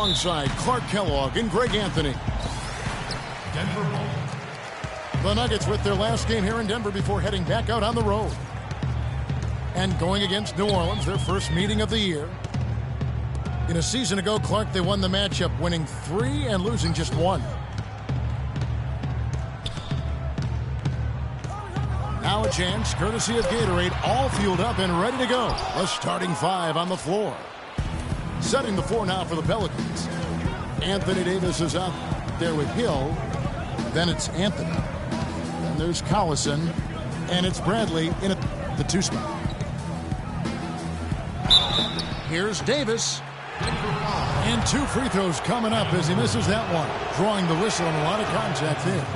alongside Clark Kellogg and Greg Anthony. Denver. The Nuggets with their last game here in Denver before heading back out on the road. And going against New Orleans, their first meeting of the year. In a season ago, Clark, they won the matchup, winning 3 and losing just 1. Now a chance, courtesy of Gatorade, all fueled up and ready to go. A starting 5 on the floor. Setting the floor now for the Pelicans. Anthony Davis is out there with Hill. Then it's Anthony. And there's Collison. And it's Bradley in the 2 spot. Here's Davis. And 2 free throws coming up as he misses that one. Drawing the whistle and a lot of contact there.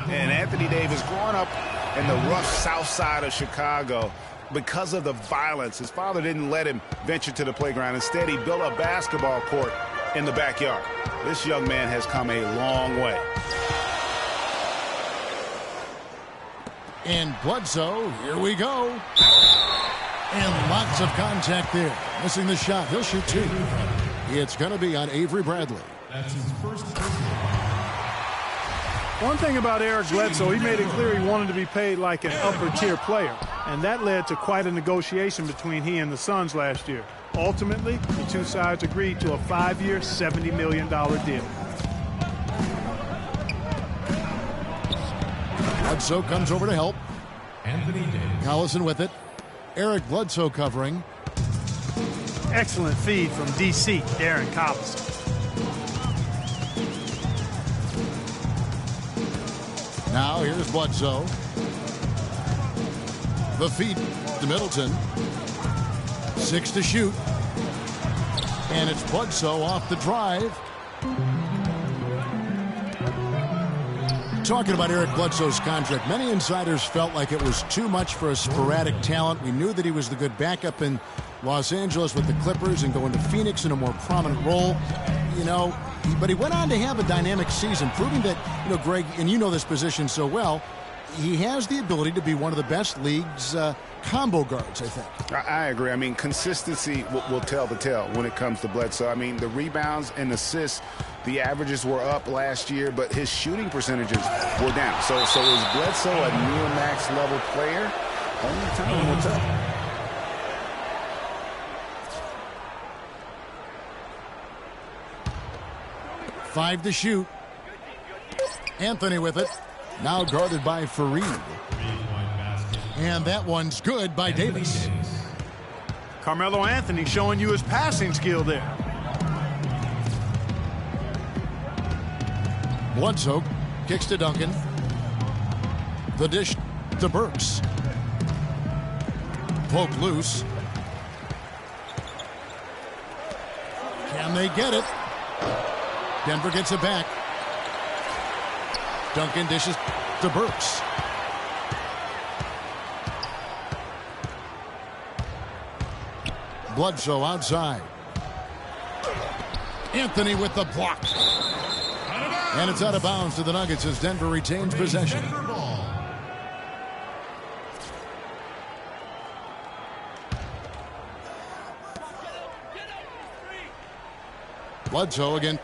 And Anthony Davis growing up in the rough south side of Chicago, because of the violence, his father didn't let him venture to the playground. Instead, he built a basketball court in the backyard. This young man has come a long way. And Bledsoe, here we go. And lots of contact there. Missing the shot. He'll shoot 2. It's going to be on Avery Bradley. That's his first. One thing about Eric Bledsoe, he made it clear he wanted to be paid like an upper-tier player, and that led to quite a negotiation between he and the Suns last year. Ultimately, the 2 sides agreed to a 5-year, $70 million deal. Bledsoe comes over to help. Anthony Davis. Collison with it. Eric Bledsoe covering. Excellent feed from D.C., Darren Collison. Now here's Bledsoe. The feed to Middleton. 6 to shoot. And it's Bledsoe off the drive. Talking about Eric Bledsoe's contract, many insiders felt like it was too much for a sporadic talent. We knew that he was the good backup in Los Angeles with the Clippers and going to Phoenix in a more prominent role. You know, but he went on to have a dynamic season, proving that, you know, Greg, and you know this position so well, he has the ability to be one of the best league's combo guards, I think. I agree. I mean, consistency will tell the tale when it comes to Bledsoe. I mean, the rebounds and assists, the averages were up last year, but his shooting percentages were down. So is Bledsoe a near max level player? Only time will tell. Five to shoot. Anthony with it. Now guarded by Fareed. And that one's good by Davis. Carmelo Anthony showing you his passing skill there. Bledsoe kicks to Duncan. The dish to Burks. Poke loose. Can they get it? Denver gets it back. Duncan dishes to Burks. Bledsoe outside. Anthony with the block. And it's out of bounds to the Nuggets as Denver retains possession. Bledsoe against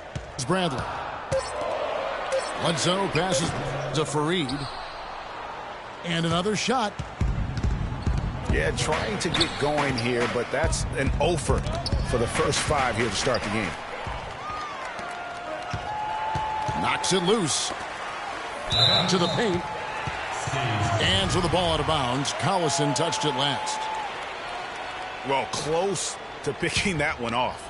Bradley. Bledsoe passes to Fareed. And another shot. Yeah, trying to get going here, but that's an offer for the first 5 here to start the game. Knocks it loose. To the paint. Hands with the ball out of bounds. Collison touched it last. Well, close to picking that one off.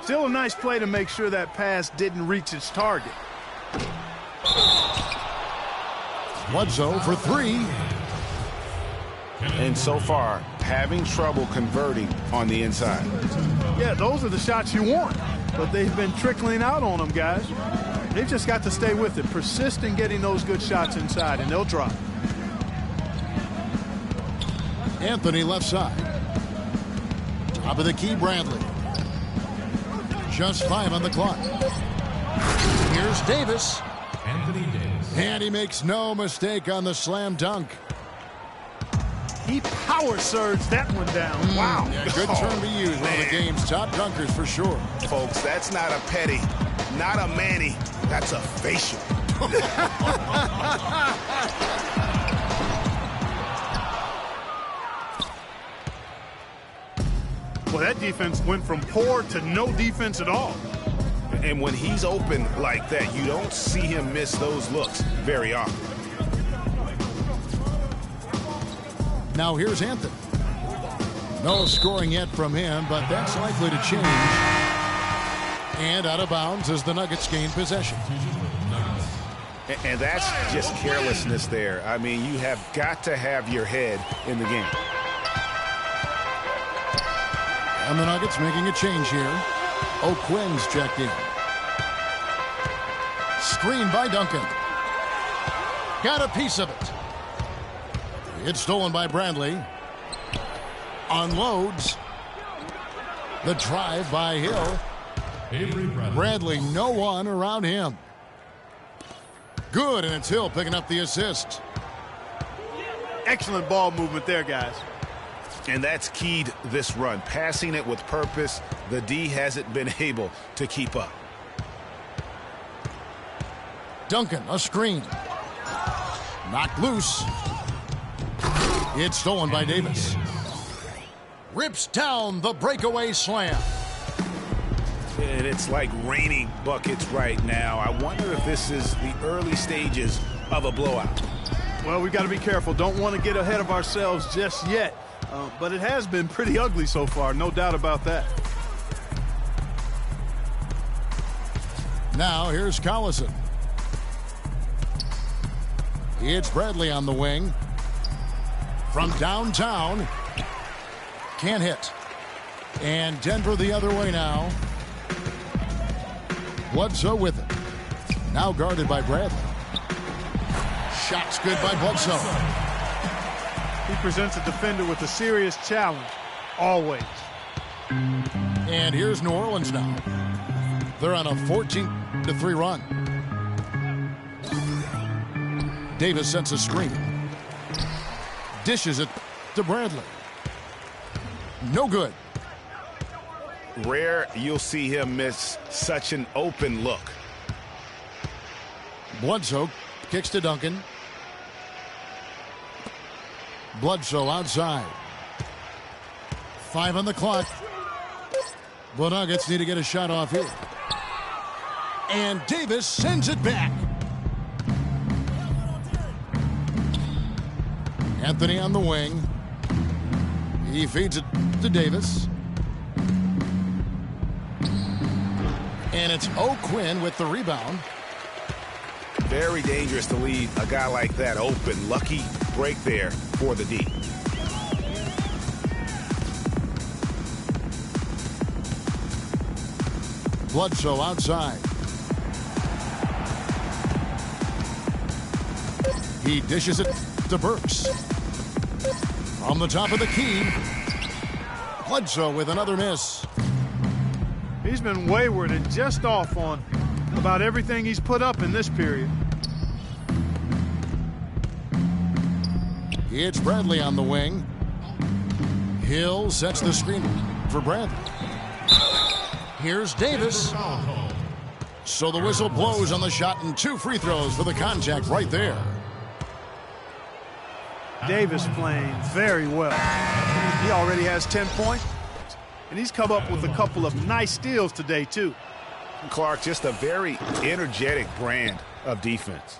Still a nice play to make sure that pass didn't reach its target. Bledsoe for 3. And so far, having trouble converting on the inside. Yeah, those are the shots you want, but they've been trickling out on them, guys. They've just got to stay with it. Persist in getting those good shots inside, and they'll drop. Anthony left side. Top of the key, Bradley. Just 5 on the clock. Here's Davis. Anthony Davis. And he makes no mistake on the slam dunk. He power surged that one down. Wow. Yeah, good term to use. One of the game's top dunkers for sure. Folks, that's not a petty, not a Manny. That's a facial. Well, that defense went from poor to no defense at all. And when he's open like that, you don't see him miss those looks very often. Now here's Anthony. No scoring yet from him, but that's likely to change. And out of bounds as the Nuggets gain possession. And that's just carelessness there. I mean, you have got to have your head in the game. And the Nuggets making a change here. O'Quinn's checked in. Screen by Duncan. Got a piece of it. It's stolen by Bradley. Unloads. The drive by Hill. Bradley, no one around him. Good, and it's Hill picking up the assist. Excellent ball movement there, guys. And that's keyed this run. Passing it with purpose. The D hasn't been able to keep up. Duncan, a screen. Knocked loose. It's stolen by Davis. Rips down the breakaway slam. And it's like raining buckets right now. I wonder if this is the early stages of a blowout. Well, we got to be careful. Don't want to get ahead of ourselves just yet. But it has been pretty ugly so far, no doubt about that. Now here's Collison. It's Bradley on the wing. From downtown. Can't hit. And Denver the other way now. Bledsoe with it. Now guarded by Bradley. Shot's good by Bledsoe. He presents a defender with a serious challenge, always. And here's New Orleans now. They're on a 14-3 run. Davis sets a screen. Dishes it to Bradley. No good. Rare you'll see him miss such an open look. Bledsoe kicks to Duncan. Bledsoe outside. 5 on the clock. The Nuggets need to get a shot off here. And Davis sends it back. Anthony on the wing. He feeds it to Davis. And it's O'Quinn with the rebound. Very dangerous to leave a guy like that open. Lucky break there for the D. Bledsoe outside. He dishes it to Burks. From the top of the key. Bledsoe with another miss. He's been wayward and just off on about everything he's put up in this period. It's Bradley on the wing. Hill sets the screen for Bradley. Here's Davis. So the whistle blows on the shot and 2 free throws for the contact right there. Davis playing very well. He already has 10 points, and he's come up with a couple of nice steals today, too. Clark, just a very energetic brand of defense.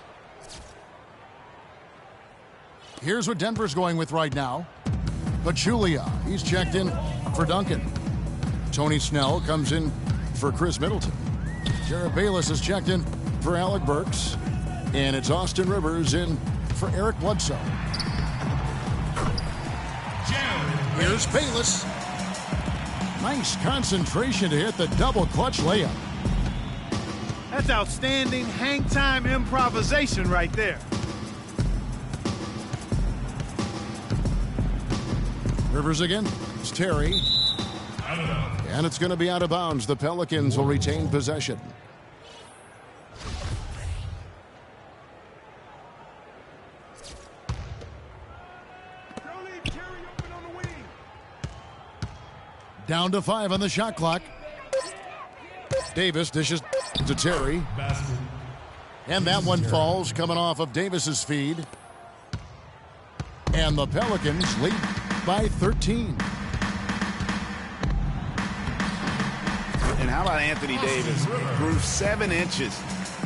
Here's what Denver's going with right now. Pachulia, he's checked in for Duncan. Tony Snell comes in for Chris Middleton. Jared Bayless is checked in for Alec Burks. And it's Austin Rivers in for Eric Bledsoe. Here's Bayless. Nice concentration to hit the double clutch layup. That's outstanding hang-time improvisation right there. Rivers again. It's Terry. And it's going to be out of bounds. The Pelicans will retain possession. Down to 5 on the shot clock. Davis dishes to Terry. And that one falls, coming off of Davis's feed. And the Pelicans lead by 13. And how about Anthony Davis? Grew 7 inches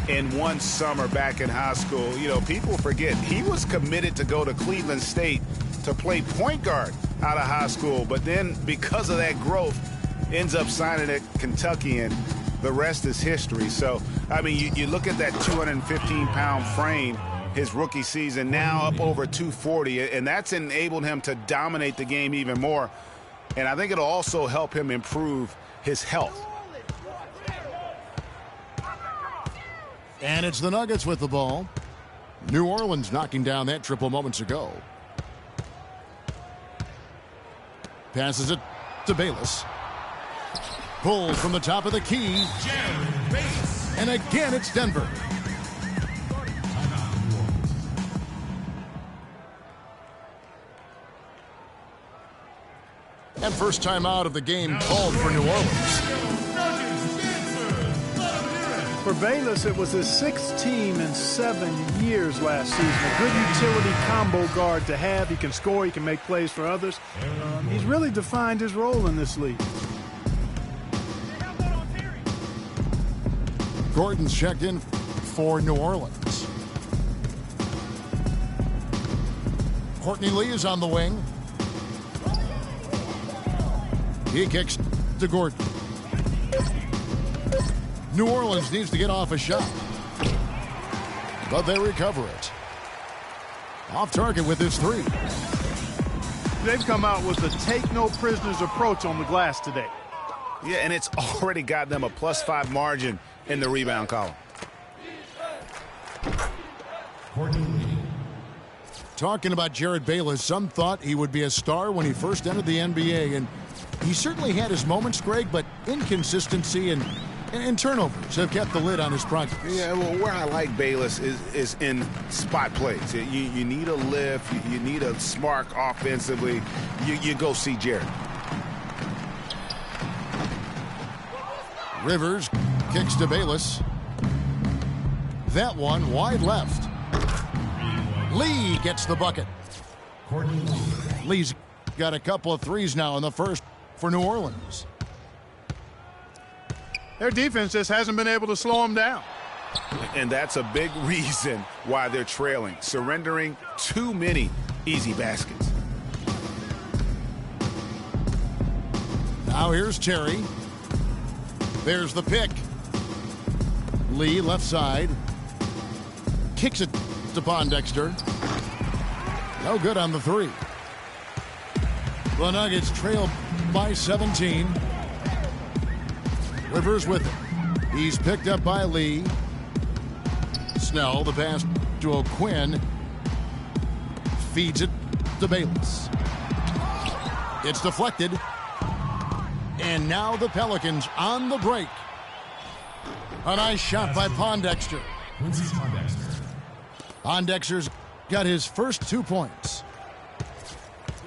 in one summer back in high school. You know, people forget he was committed to go to Cleveland State to play point guard out of high school. But then because of that growth, ends up signing at Kentucky, and the rest is history. So, I mean, you look at that 215-pound frame his rookie season, now up over 240, and that's enabled him to dominate the game even more. And I think it'll also help him improve his health. And it's the Nuggets with the ball. New Orleans knocking down that triple moments ago. Passes it to Bayless. Pulled from the top of the key. And again, it's Denver. And first time out of the game called for New Orleans. For Bayless, it was his 6th team in 7 years last season. A good utility combo guard to have. He can score, he can make plays for others. He's really defined his role in this league. Gordon's checked in for New Orleans. Courtney Lee is on the wing. He kicks to Gordon. New Orleans needs to get off a shot, but they recover it. Off target with his 3. They've come out with the take-no-prisoners approach on the glass today. Yeah, and it's already got them a +5 margin in the rebound column. Talking about Jared Bayless, some thought he would be a star when he first entered the NBA, and he certainly had his moments, Greg, but inconsistency and turnovers have kept the lid on his progress. Yeah, well, where I like Bayless is in spot plays. You need a lift, you need a spark offensively. You go see Jared. Rivers kicks to Bayless. That one wide left. Lee gets the bucket. Lee's got a couple of threes now in the first for New Orleans. Their defense just hasn't been able to slow them down. And that's a big reason why they're trailing, surrendering too many easy baskets. Now here's Terry. There's the pick. Lee left side. Kicks it to Pondexter. No good on the 3. The Nuggets trail by 17. Rivers with it. He's picked up by Lee. Snell, the pass to O'Quinn. Feeds it to Bayless. It's deflected. And now the Pelicans on the break. A nice shot by Pondexter. Pondexter's got his first 2 points.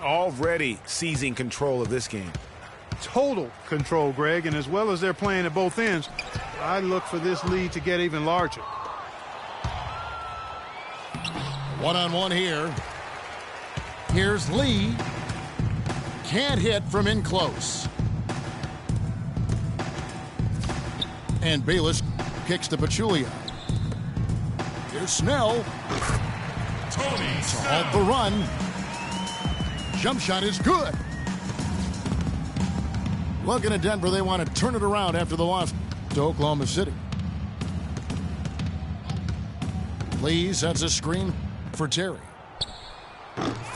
Already seizing control of this game. Total control, Greg, and as well as they're playing at both ends, I look for this lead to get even larger. One-on-one here. Here's Lee. Can't hit from in close. And Bayless kicks to Pachulia. Here's Snell. To halt the run. Jump shot is good. Looking at Denver, they want to turn it around after the loss to Oklahoma City. Lee sets a screen for Terry.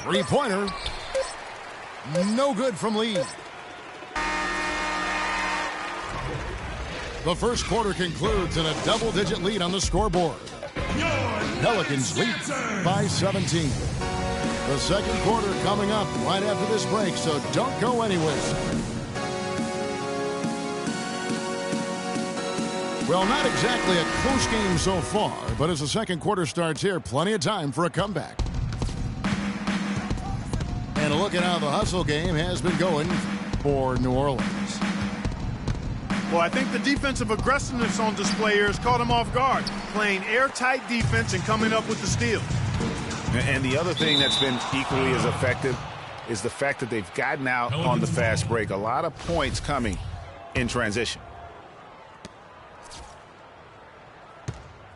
Three-pointer. No good from Lee. The first quarter concludes in a double-digit lead on the scoreboard. Pelicans lead by 17. The second quarter coming up right after this break, so don't go anywhere. Well, not exactly a close game so far, but as the second quarter starts here, plenty of time for a comeback. And a look at how the hustle game has been going for New Orleans. Well, I think the defensive aggressiveness on display here has caught him off guard, playing airtight defense and coming up with the steal. And the other thing that's been equally as effective is the fact that they've gotten out on the fast break. A lot of points coming in transition.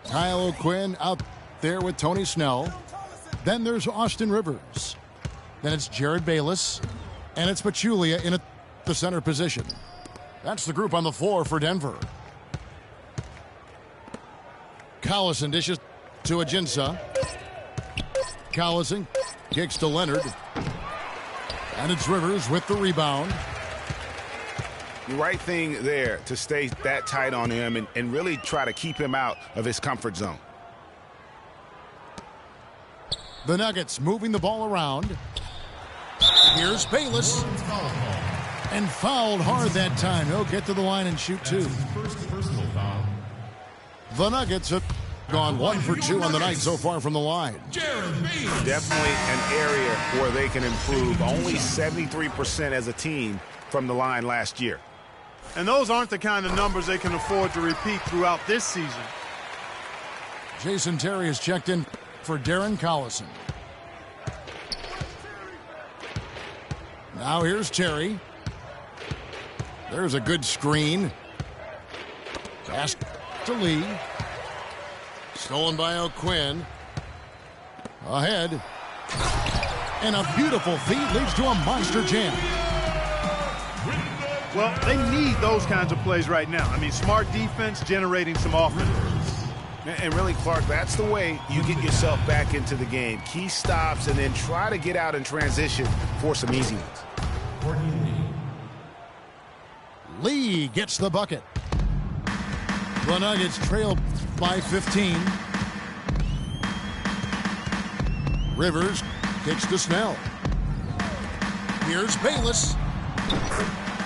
Kyle O'Quinn out there with Tony Snell. Then there's Austin Rivers. Then it's Jared Bayless. And it's Pachulia in the center position. That's the group on the floor for Denver. Collison dishes to Ajinça. Collison kicks to Leonard. And it's Rivers with the rebound. The right thing there to stay that tight on him and really try to keep him out of his comfort zone. The Nuggets moving the ball around. Here's Bayless. And fouled hard that time. He'll get to the line and shoot two. First personal foul. The Nuggets have gone 1 for 2 on the night so far from the line. Definitely an area where they can improve. Only 73% as a team from the line last year. And those aren't the kind of numbers they can afford to repeat throughout this season. Jason Terry has checked in for Darren Collison. Now here's Terry. There's a good screen. Pass to Lee. Stolen by O'Quinn. Ahead. And a beautiful feed leads to a monster jam. Well, they need those kinds of plays right now. I mean, smart defense generating some offense. And really, Clark, that's the way you get yourself back into the game. Key stops and then try to get out in transition for some easy ones. Lee gets the bucket. The Nuggets trail by 15. Rivers kicks to Snell. Here's Bayless.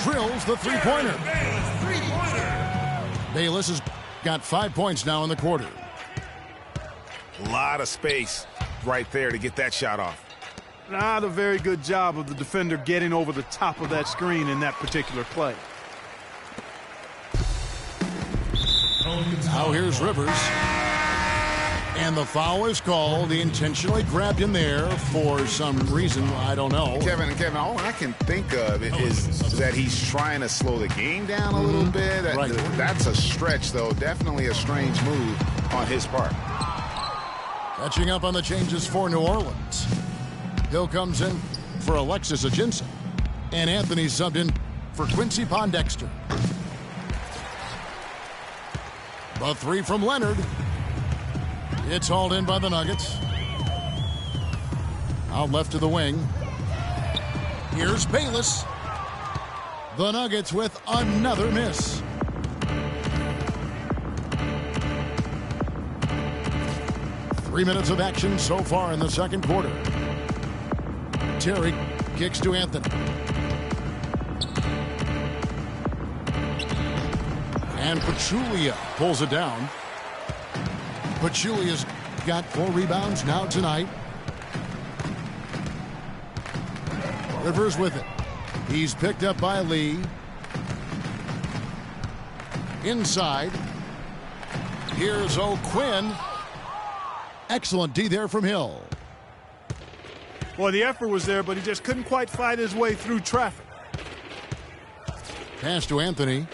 Drills the three-pointer. Bayless has got 5 points now in the quarter. A lot of space right there to get that shot off. Not a very good job of the defender getting over the top of that screen in that particular play. Now here's Rivers. And the foul is called. He intentionally grabbed him there for some reason. I don't know. Kevin, all I can think of is that he's trying to slow the game down a little bit. Right. That's a stretch, though. Definitely a strange move on his part. Catching up on the changes for New Orleans. Hill comes in for Alexis Ajinça. And Anthony subbed in for Quincy Pondexter. The three from Leonard. It's hauled in by the Nuggets. Out left to the wing. Here's Bayless. The Nuggets with another miss. Three minutes of action so far in the second quarter. Terry kicks to Anthony. And Pachulia pulls it down. Pachulia's got 4 rebounds now tonight. Rivers with it. He's picked up by Lee. Inside. Here's O'Quinn. Excellent D there from Hill. Well, the effort was there, but he just couldn't quite fight his way through traffic. Pass to Anthony.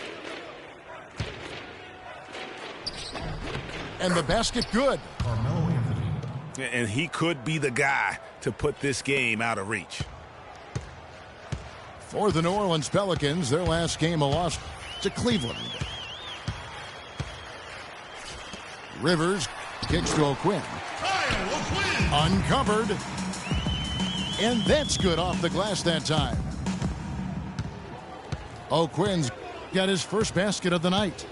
And the basket good. Carmelo Anthony. And he could be the guy to put this game out of reach. For the New Orleans Pelicans, their last game a loss to Cleveland. Rivers kicks to O'Quinn. Uncovered. And that's good off the glass that time. O'Quinn's got his first basket of the night.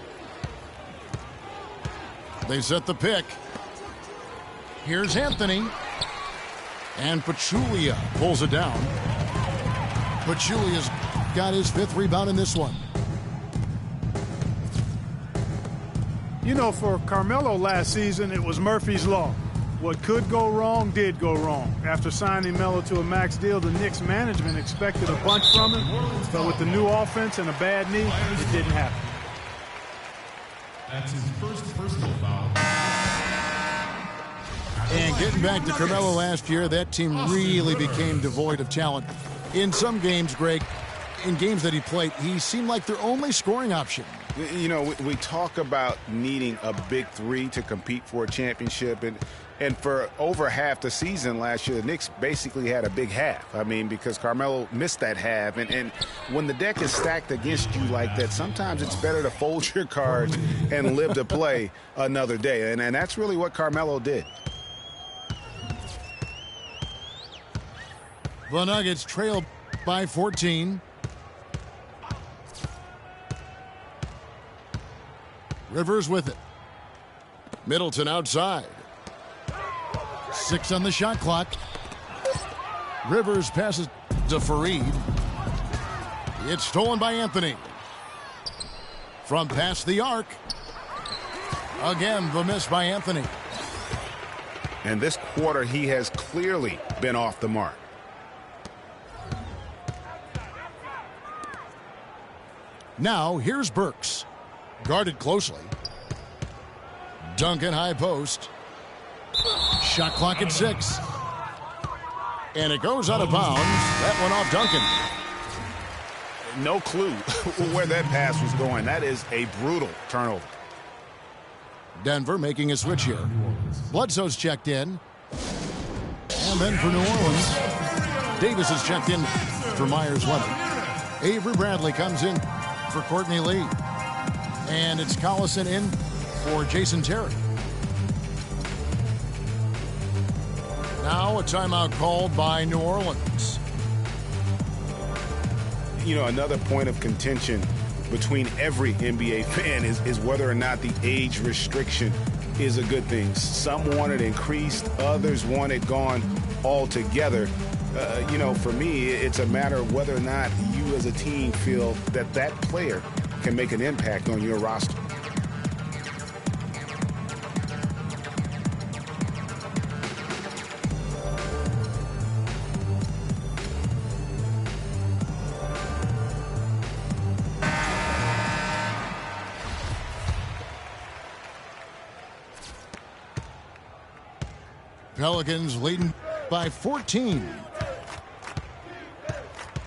They set the pick. Here's Anthony. And Pachulia pulls it down. Pachulia's got his 5th rebound in this one. You know, for Carmelo last season, it was Murphy's Law. What could go wrong did go wrong. After signing Melo to a max deal, the Knicks management expected a bunch from him, but with the new offense and a bad knee, it didn't happen. That's his first personal foul. And getting back to Carmelo last year, that team really became devoid of talent. In some games, Greg, in games that he played, he seemed like their only scoring option. You know, we talk about needing a big three to compete for a championship, and for over half the season last year, the Knicks basically had a big half. I mean, because Carmelo missed that half, and when the deck is stacked against you like that, sometimes it's better to fold your cards and live to play another day, and that's really what Carmelo did. The Nuggets trail by 14. Rivers with it. Middleton outside. 6 on the shot clock. Rivers passes to Fareed. It's stolen by Anthony. From past the arc. Again, the miss by Anthony. And this quarter, he has clearly been off the mark. Now, here's Burks. Guarded closely. Duncan high post. Shot clock at 6. And it goes out of bounds. That one off Duncan. No clue where that pass was going. That is a brutal turnover. Denver making a switch here. Bledsoe's checked in. And then for New Orleans, Davis is checked in for Myers Leonard. Avery Bradley comes in for Courtney Lee. And it's Collison in for Jason Terry. Now a timeout called by New Orleans. You know, another point of contention between every NBA fan is whether or not the age restriction is a good thing. Some want it increased, others want it gone altogether. You know, for me, it's a matter of whether or not you as a team feel that that player can make an impact on your roster. Pelicans leading by 14.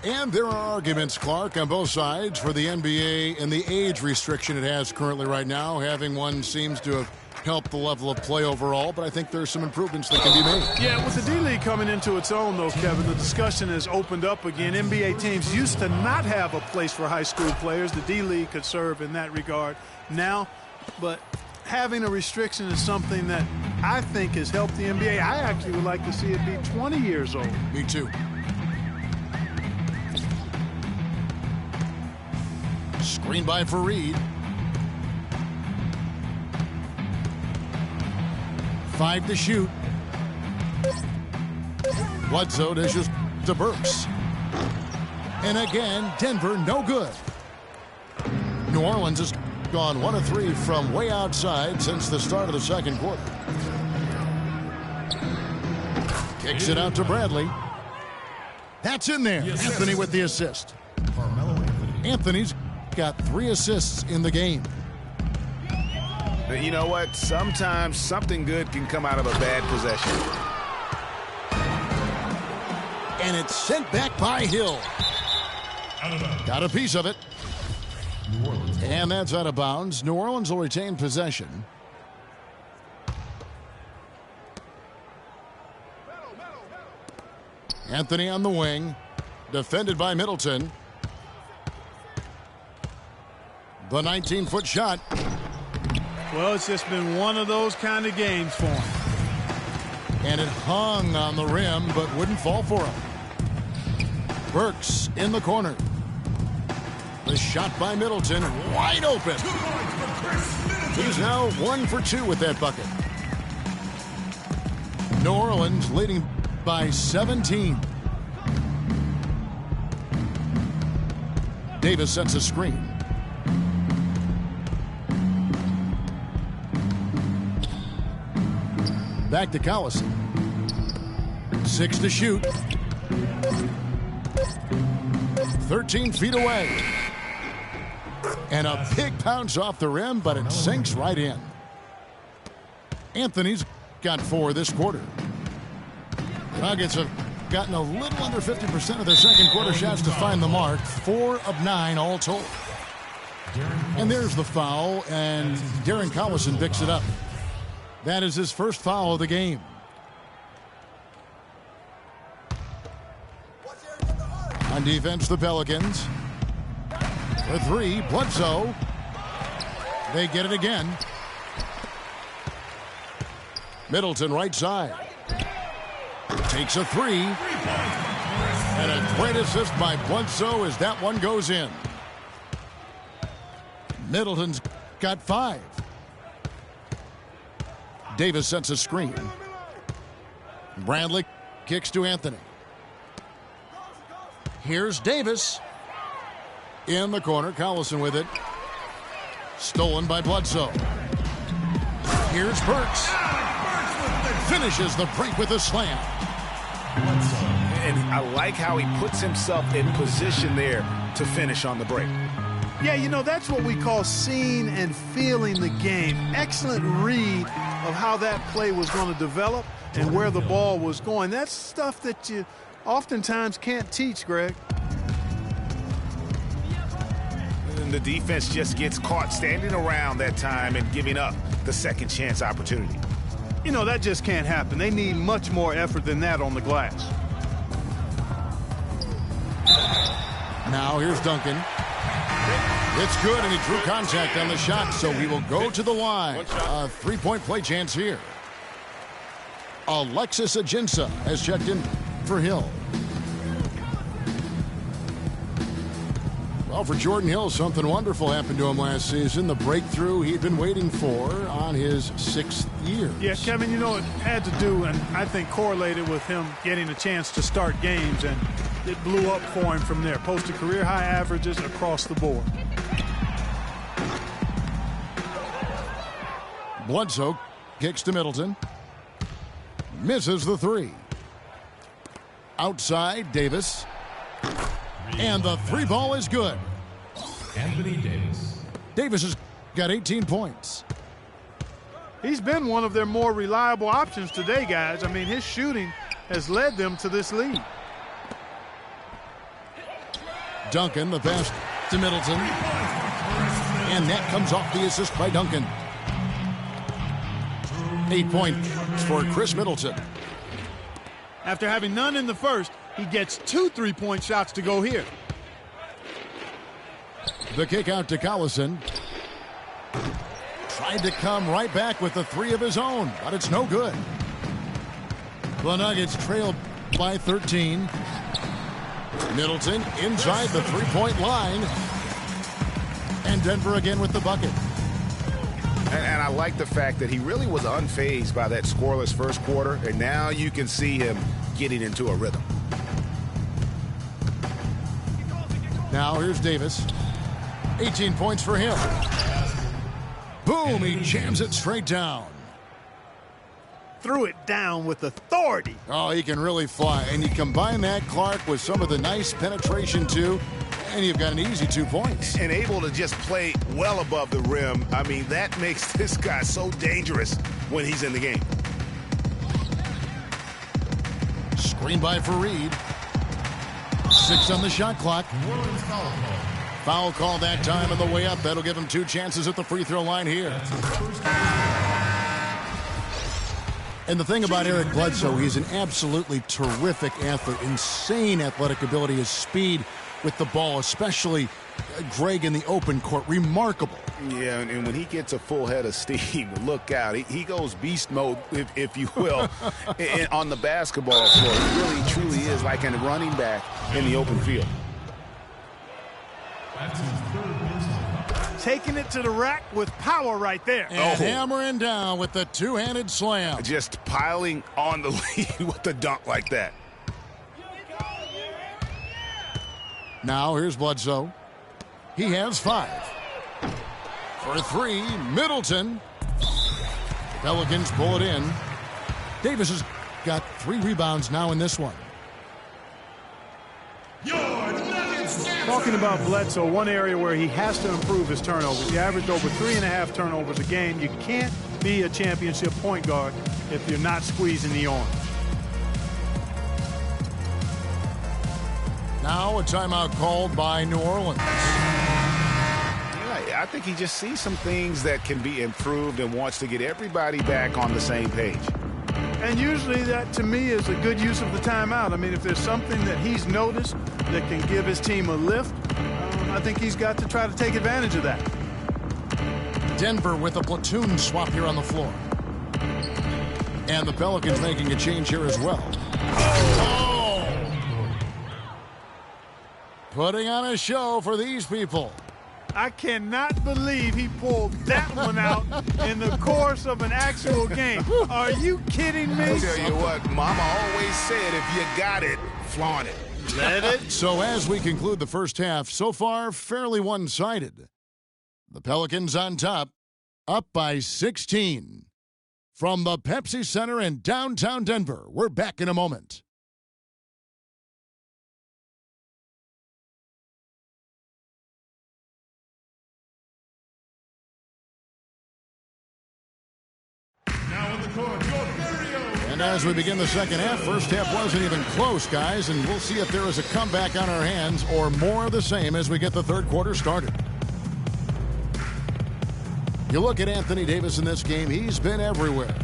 And there are arguments, Clark, on both sides for the NBA and the age restriction it has currently right now. Having one seems to have helped the level of play overall, but I think there's some improvements that can be made. Yeah, with the D-League coming into its own, though, Kevin, the discussion has opened up again. NBA teams used to not have a place for high school players. The D-League could serve in that regard now, but having a restriction is something that I think has helped the NBA. I actually would like to see it be 20 years old. Me too. Screen by Fareed. 5 to shoot. Bledsoe dishes to Burks. And again, Denver no good. New Orleans has gone 1 of 3 from way outside since the start of the second quarter. Kicks it out to Bradley. That's in there. Anthony with the assist. Anthony's got 3 assists in the game. But you know what? Sometimes something good can come out of a bad possession. And it's sent back by Hill. Got a piece of it. And that's out of bounds. New Orleans will retain possession. Anthony on the wing. Defended by Middleton. The 19-foot shot. Well, it's just been one of those kind of games for him. And it hung on the rim, but wouldn't fall for him. Burks in the corner. The shot by Middleton, wide open. He's now 1 for 2 with that bucket. New Orleans leading by 17. Davis sets a screen. back to Collison. 6 to shoot. 13 feet away. And a big bounce off the rim, but it sinks right in. Anthony's got 4 this quarter. Nuggets have gotten a little under 50% of their second quarter shots to find the mark. 4 of 9 all told. And there's the foul, and Darren Collison picks it up. That is his first foul of the game. On defense, the Pelicans. For 3, Bledsoe. They get it again. Middleton right side. Takes a 3. And a great assist by Bledsoe as that one goes in. Middleton's got 5. Davis sets a screen. Bradley kicks to Anthony. Here's Davis. In the corner, Collison with it. Stolen by Bledsoe. Here's Burks. Finishes the break with a slam. And I like how he puts himself in position there to finish on the break. Yeah, you know, that's what we call seeing and feeling the game. Excellent read of how that play was going to develop and where the ball was going. That's stuff that you oftentimes can't teach, Greg. And the defense just gets caught standing around that time and giving up the second chance opportunity. You know, that just can't happen. They need much more effort than that on the glass. Now here's Duncan. It's good, and he drew contact on the shot, so he will go to the line. A three-point play chance here. Alexis Ajinça has checked in for Hill. Well, for Jordan Hill, something wonderful happened to him last season. The breakthrough he'd been waiting for on his 6th year. Yeah, Kevin, you know, it had to do, and I think correlated with him getting a chance to start games, and it blew up for him from there. Posted career-high averages across the board. Bledsoe kicks to Middleton. Misses the 3. Outside, Davis. And the 3 ball is good. Anthony Davis. Davis has got 18 points. He's been one of their more reliable options today, guys. I mean, his shooting has led them to this lead. Duncan, the pass to Middleton. And that comes off the assist by Duncan. 8 points for Chris Middleton. After having none in the first, he gets 2 3-point shots to go here. The kick out to Collison. Tried to come right back with the 3 of his own, but it's no good. The Nuggets trail by 13. Middleton inside the 3-point line. And Denver again with the bucket. And I like the fact that he really was unfazed by that scoreless first quarter, and now you can see him getting into a rhythm. Now here's Davis. 18 points for him. Boom, he jams it straight down. Threw it down with authority. Oh, he can really fly. And you combine that, Clark, with some of the nice penetration, too, and you've got an easy 2 points. And able to just play well above the rim. I mean, that makes this guy so dangerous when he's in the game. Screen by Fareed. 6 on the shot clock. Foul call that time on the way up. That'll give him 2 chances at the free throw line here. And the thing about Eric Bledsoe, he's an absolutely terrific athlete. Insane athletic ability, his speed with the ball, especially Greg in the open court. Remarkable. Yeah, and when he gets a full head of steam, look out. He goes beast mode, if you will, on the basketball floor. He really, truly is like a running back in the open field. That's his 3rd. Taking it to the rack with power right there. And hammering down with the two-handed slam. Just piling on the lead with a dunk like that. Now here's Bledsoe. He has 5. For 3, Middleton. Pelicans pull it in. Davis has got 3 rebounds now in this one. Talking about Bledsoe, one area where he has to improve his turnovers. He averaged over 3.5 turnovers a game. You can't be a championship point guard if you're not squeezing the arm. Now a timeout called by New Orleans. Yeah, I think he just sees some things that can be improved and wants to get everybody back on the same page. And usually that, to me, is a good use of the timeout. I mean, if there's something that he's noticed that can give his team a lift, I think he's got to try to take advantage of that. Denver with a platoon swap here on the floor. And the Pelicans making a change here as well. Oh! Putting on a show for these people. I cannot believe he pulled that one out in the course of an actual game. Are you kidding me? I'll tell you what, Mama always said, if you got it, flaunt it. Let it. So as we conclude the first half, so far fairly one-sided. The Pelicans on top, up by 16. From the Pepsi Center in downtown Denver, we're back in a moment. And as we begin the second half, first half wasn't even close, guys, and we'll see if there is a comeback on our hands or more of the same as we get the third quarter started. You look at Anthony Davis in this game, he's been everywhere.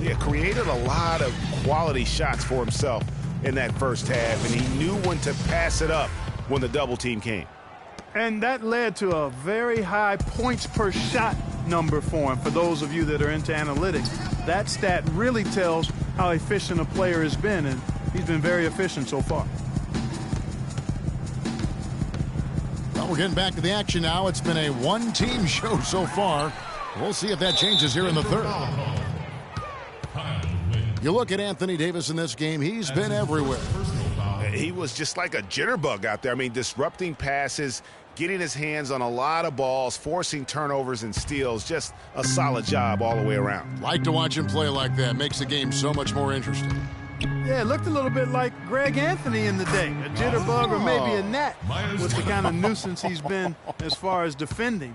Yeah, created a lot of quality shots for himself in that first half, and he knew when to pass it up when the double team came. And that led to a very high points per shot number for him. For those of you that are into analytics, that stat really tells how efficient a player has been, and he's been very efficient so far. Well, we're getting back to the action now. It's been a one-team show so far. We'll see if that changes here in the third. You look at Anthony Davis in this game, he's been everywhere. He was just like a jitterbug out there. I mean, disrupting passes, getting his hands on a lot of balls, forcing turnovers and steals. Just a solid job all the way around. Like to watch him play like that. Makes the game so much more interesting. Yeah, it looked a little bit like Greg Anthony in the day. A jitterbug or maybe a gnat with the kind of nuisance he's been as far as defending.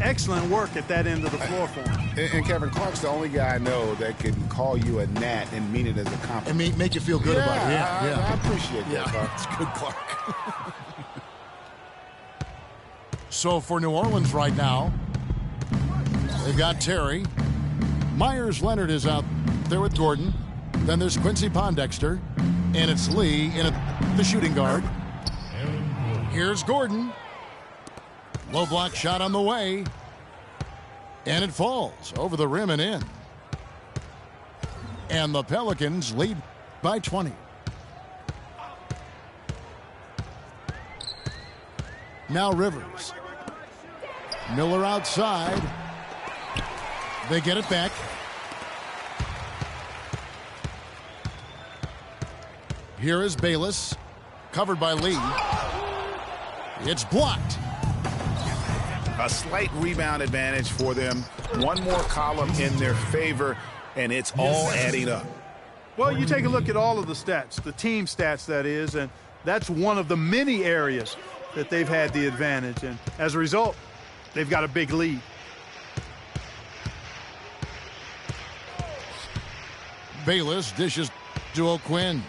Excellent work at that end of the floor for him. And Kevin Clark's the only guy I know that can call you a gnat and mean it as a compliment. And make you feel good about it. Yeah, I appreciate that, Clark. It's good, Clark. So for New Orleans right now, they've got Terry. Myers Leonard is out there with Gordon. Then there's Quincy Pondexter. And it's Lee in the shooting guard. Here's Gordon. Low block shot on the way. And it falls over the rim and in. And the Pelicans lead by 20. Now Rivers. Miller outside. They get it back. Here is Bayless. Covered by Lee. It's blocked. A slight rebound advantage for them. One more column in their favor, and it's all adding up. Well, you take a look at all of the stats, the team stats, that is, and that's one of the many areas that they've had the advantage. And as a result, they've got a big lead. Bayless dishes to O'Quinn.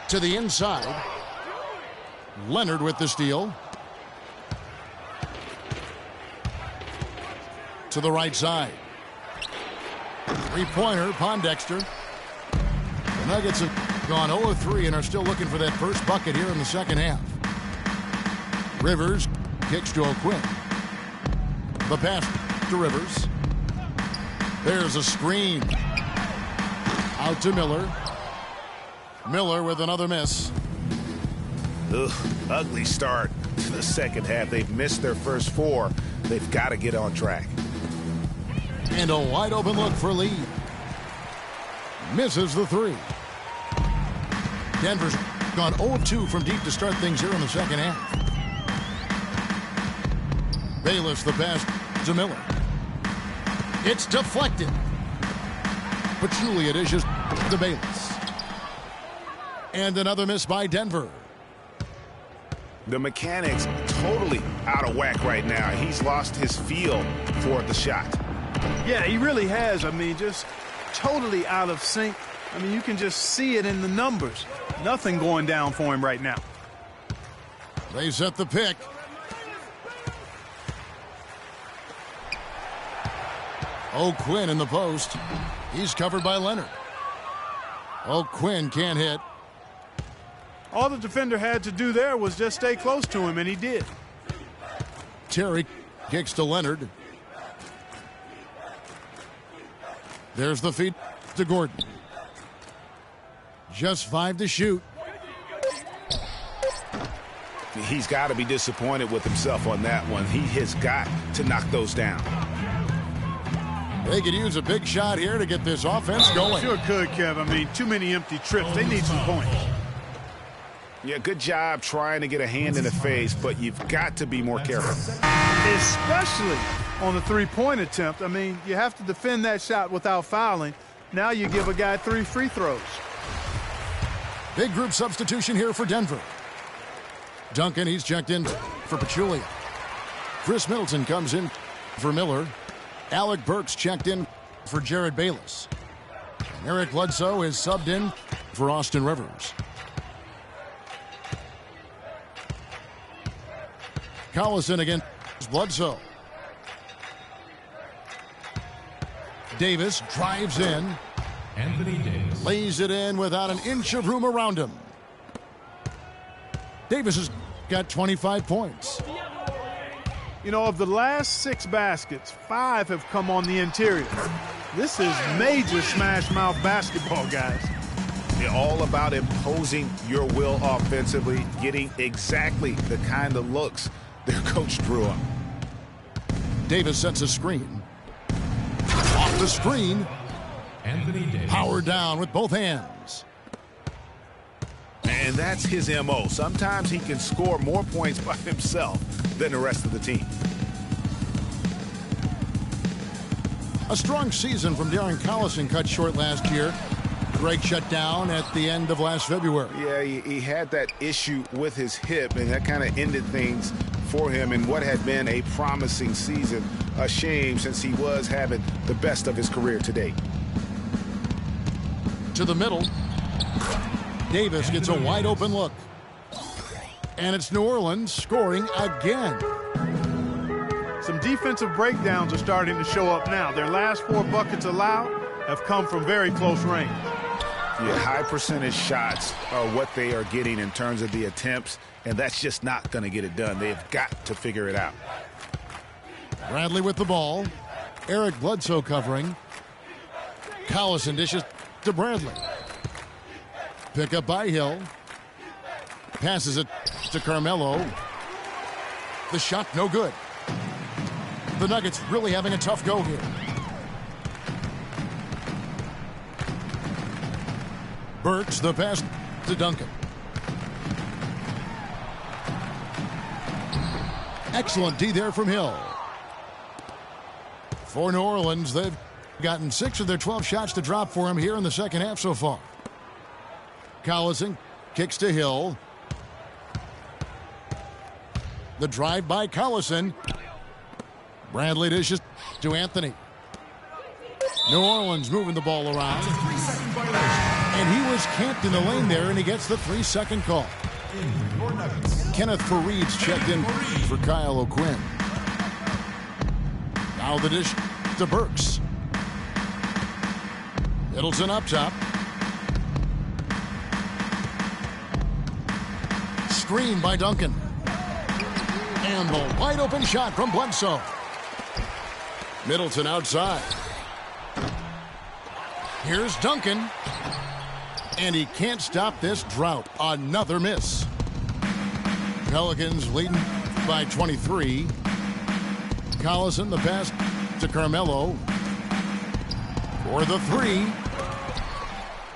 To the inside. Leonard with the steal. To the right side. Three-pointer, Pondexter. The Nuggets have gone 0-3 and are still looking for that first bucket here in the second half. Rivers kicks to O'Quinn. The pass to Rivers. There's a screen. Out to Miller. Miller with another miss. Ugh, ugly start to the second half. They've missed their first four. They've got to get on track. And a wide open look for Lee. Misses the three. Denver's gone 0-2 from deep to start things here in the second half. Bayless the pass to Miller. It's deflected. Pachulia dishes to Bayless. And another miss by Denver. The mechanics totally out of whack right now. He's lost his feel for the shot. Yeah, he really has. I mean, just totally out of sync. I mean, you can just see it in the numbers. Nothing going down for him right now. They set the pick. O'Quinn in the post. He's covered by Leonard. O'Quinn can't hit. All the defender had to do there was just stay close to him, and he did. Terry kicks to Leonard. There's the feed to Gordon. Just 5 to shoot. He's got to be disappointed with himself on that one. He has got to knock those down. They could use a big shot here to get this offense going. Sure could, Kev. I mean, too many empty trips. They need some points. Yeah, good job trying to get a hand in the face, but you've got to be more careful. Especially on the three-point attempt. I mean, you have to defend that shot without fouling. Now you give a guy 3 free throws. Big group substitution here for Denver. Duncan, he's checked in for Pachulia. Chris Middleton comes in for Miller. Alec Burks checked in for Jared Bayless. And Eric Bledsoe is subbed in for Austin Rivers. Collison against Bledsoe. Davis drives in. Anthony Davis. Lays it in without an inch of room around him. Davis has got 25 points. You know, of the last 6 baskets, 5 have come on the interior. This is major smash mouth basketball, guys. They're all about imposing your will offensively, getting exactly the kind of looks their coach drew up. Davis sets a screen. Off the screen. Anthony Davis. Powered down with both hands. And that's his MO. Sometimes he can score more points by himself than the rest of the team. A strong season from Darren Collison cut short last year. Greg shut down at the end of last February. Yeah, he had that issue with his hip, and that kind of ended things for him in what had been a promising season. A shame, since he was having the best of his career to date. To the middle. Davis gets a wide open look. And it's New Orleans scoring again. Some defensive breakdowns are starting to show up now. Their last 4 buckets allowed have come from very close range. Yeah, high percentage shots are what they are getting in terms of the attempts, and that's just not going to get it done. They've got to figure it out. Bradley with the ball. Eric Bledsoe covering. Collison dishes to Bradley. Pick up by Hill. Passes it to Carmelo. The shot no good. The Nuggets really having a tough go here. Burks the pass to Duncan. Excellent D there from Hill. For New Orleans, they've gotten 6 of their 12 shots to drop for him here in the second half so far. Collison kicks to Hill. The drive by Collison. Bradley dishes to Anthony. New Orleans moving the ball around. And he was camped in the lane there, and he gets the 3-second call. Kenneth Faried's checked in for Kyle O'Quinn. Now the dish to Burks. Middleton up top. Screen by Duncan. And the wide open shot from Bledsoe. Middleton outside. Here's Duncan. And he can't stop this drought. Another miss. Pelicans leading by 23. Collison the pass to Carmelo. For the 3.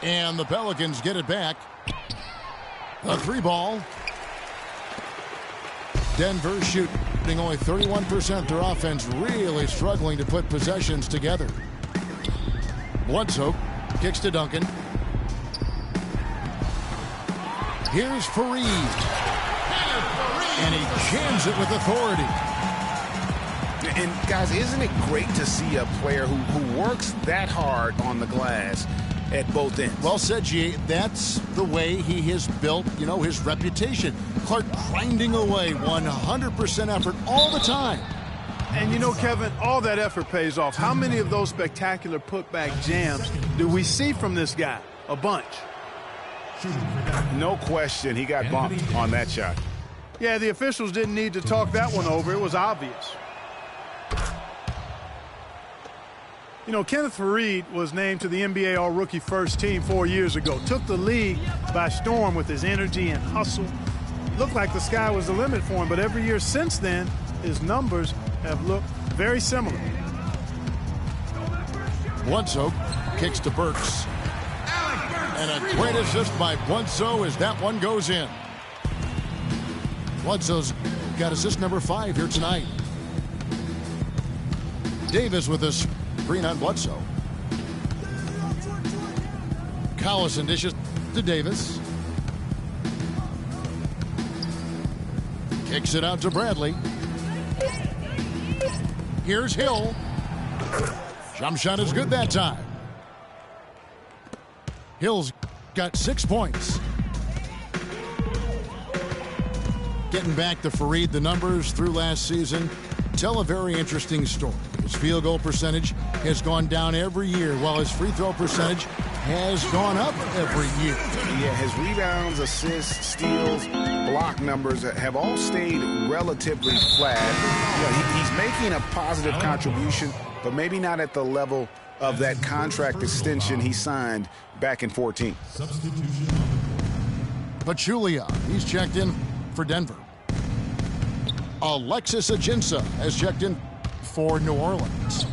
And the Pelicans get it back. A 3 ball. Denver shooting only 31%. Their offense really struggling to put possessions together. Bledsoe Kicks to Duncan. Here's Fareed. And he jams it with authority. And, guys, isn't it great to see a player who works that hard on the glass at both ends? Well said, G. That's the way he has built, his reputation. Clark grinding away, 100% effort all the time. And Kevin, all that effort pays off. How many of those spectacular putback jams do we see from this guy? A bunch. No question, he got bumped on that shot. Yeah, the officials didn't need to talk that one over. It was obvious. Kenneth Fareed was named to the NBA All-Rookie First Team 4 years ago. Took the league by storm with his energy and hustle. Looked like the sky was the limit for him, but every year since then, his numbers have looked very similar. Bledsoe kicks to Burks. And a great assist by Bledsoe as that one goes in. Bledsoe's got assist number 5 here tonight. Davis with a screen on Bledsoe. Collison dishes to Davis. Kicks it out to Bradley. Here's Hill. Jump shot is good that time. Hill's got 6 points. Getting back to Fareed, the numbers through last season tell a very interesting story. His field goal percentage has gone down every year, while his free throw percentage has gone up every year. Yeah, his rebounds, assists, steals, block numbers have all stayed relatively flat. He's making a positive contribution, but maybe not at the level of that contract extension he signed back in 14. Pachulia, he's checked in for Denver. Alexis Ajinça has checked in for New Orleans.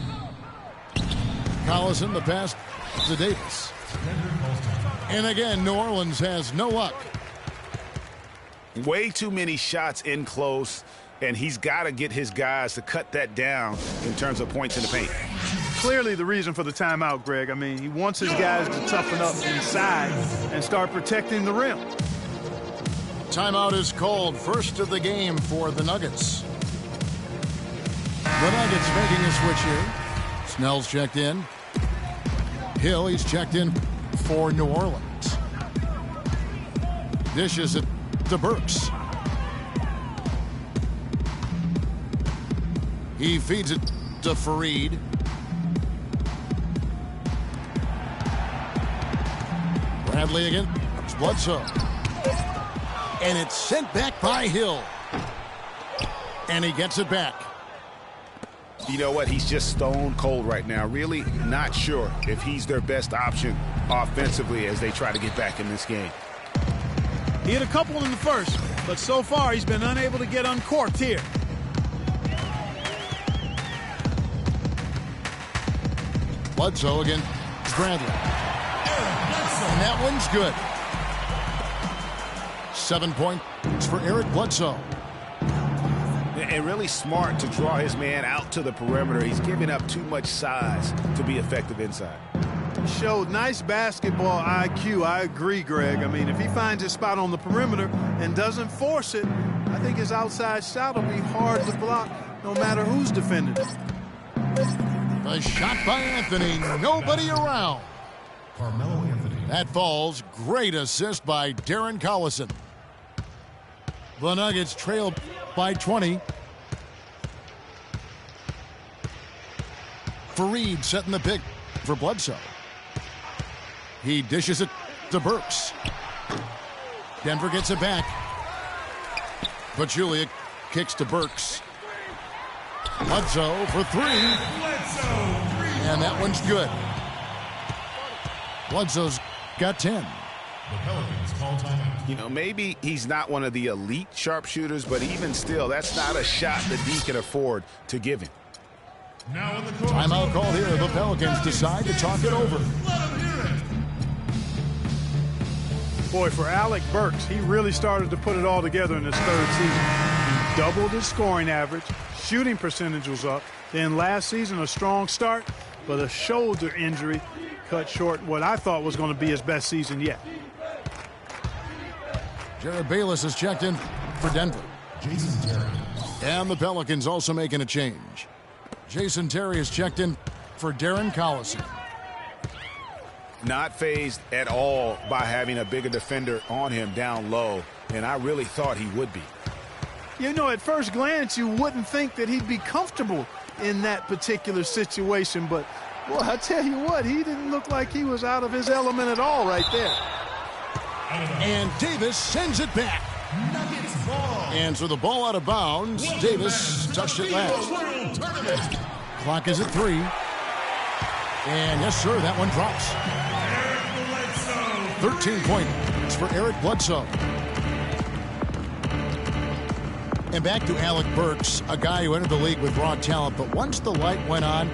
Collison, the pass to Davis. And again, New Orleans has no luck. Way too many shots in close, and he's got to get his guys to cut that down in terms of points in the paint. Clearly the reason for the timeout, Greg. I mean, he wants his guys to toughen up inside and start protecting the rim. Timeout is called. First of the game for the Nuggets. The Nuggets making a switch here. Snell's checked in. Hill, he's checked in for New Orleans. Dishes it to Burks. He feeds it to Fareed. Bradley again. It's Bledsoe. And it's sent back by Hill. And he gets it back. You know what? He's just stone cold right now. Really not sure if he's their best option offensively as they try to get back in this game. He hit a couple in the first, but so far he's been unable to get uncorked here. Bledsoe again. Bradley. And that one's good. 7 points for Eric Bledsoe. And really smart to draw his man out to the perimeter. He's giving up too much size to be effective inside. Showed nice basketball IQ. I agree, Greg. I mean, if he finds his spot on the perimeter and doesn't force it, I think his outside shot will be hard to block no matter who's defending it. The shot by Anthony. Nobody around. Carmelo Anthony. That falls. Great assist by Darren Collison. The Nuggets trail by 20. Fareed setting the pick for Bledsoe. He dishes it to Burks. Denver gets it back. Pachulia kicks to Burks. Bledsoe for 3. And that one's good. Bledsoe's got 10. The Pelicans call timeout. You know, maybe he's not one of the elite sharpshooters, but even still, that's not a shot that he can afford to give him. Now in the court. Timeout call here. The Pelicans decide to talk it over. Boy, for Alec Burks, he really started to put it all together in his third season. He doubled his scoring average, shooting percentage was up. Then last season, a strong start, but a shoulder injury cut short what I thought was going to be his best season yet. Jared Bayless has checked in for Denver. Jason Terry. And the Pelicans also making a change. Jason Terry has checked in for Darren Collison. Not fazed at all by having a bigger defender on him down low, and I really thought he would be. You know, at first glance, you wouldn't think that he'd be comfortable in that particular situation, but, boy, I tell you what, he didn't look like he was out of his element at all right there. And Davis sends it back. Nuggets ball. And so the ball out of bounds. Davis touched it last. World Tournament. Clock is at 3. And yes, sir, that one drops. 13 points for Eric Bledsoe. And back to Alec Burks, a guy who entered the league with raw talent. But once the light went on,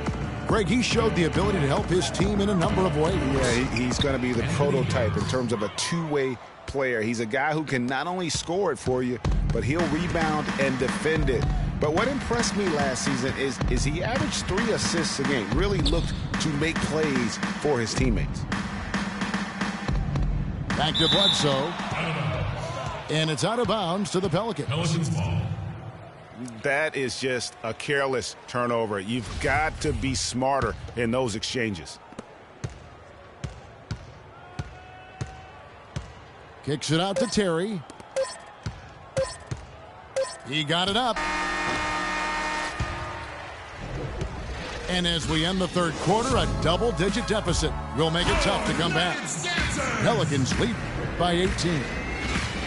Greg, he showed the ability to help his team in a number of ways. Yeah, he's going to be the prototype in terms of a two-way player. He's a guy who can not only score it for you, but he'll rebound and defend it. But what impressed me last season is he averaged 3 assists a game, really looked to make plays for his teammates. Back to Bledsoe. And it's out of bounds to the Pelicans. Pelicans ball. That is just a careless turnover. You've got to be smarter in those exchanges. Kicks it out to Terry. He got it up. And as we end the third quarter, a double-digit deficit will make it tough to come back. Pelicans lead by 18.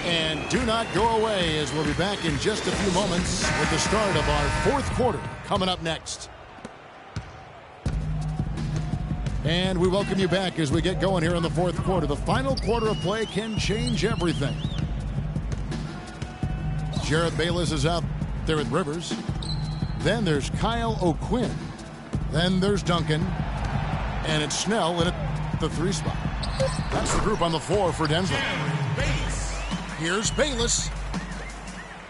And do not go away, as we'll be back in just a few moments with the start of our fourth quarter coming up next. And we welcome you back as we get going here in the fourth quarter. The final quarter of play can change everything. Jared Bayless is out there with Rivers. Then there's Kyle O'Quinn. Then there's Duncan. And it's Snell in at the 3 spot. That's the group on the floor for Denver. Here's Bayless.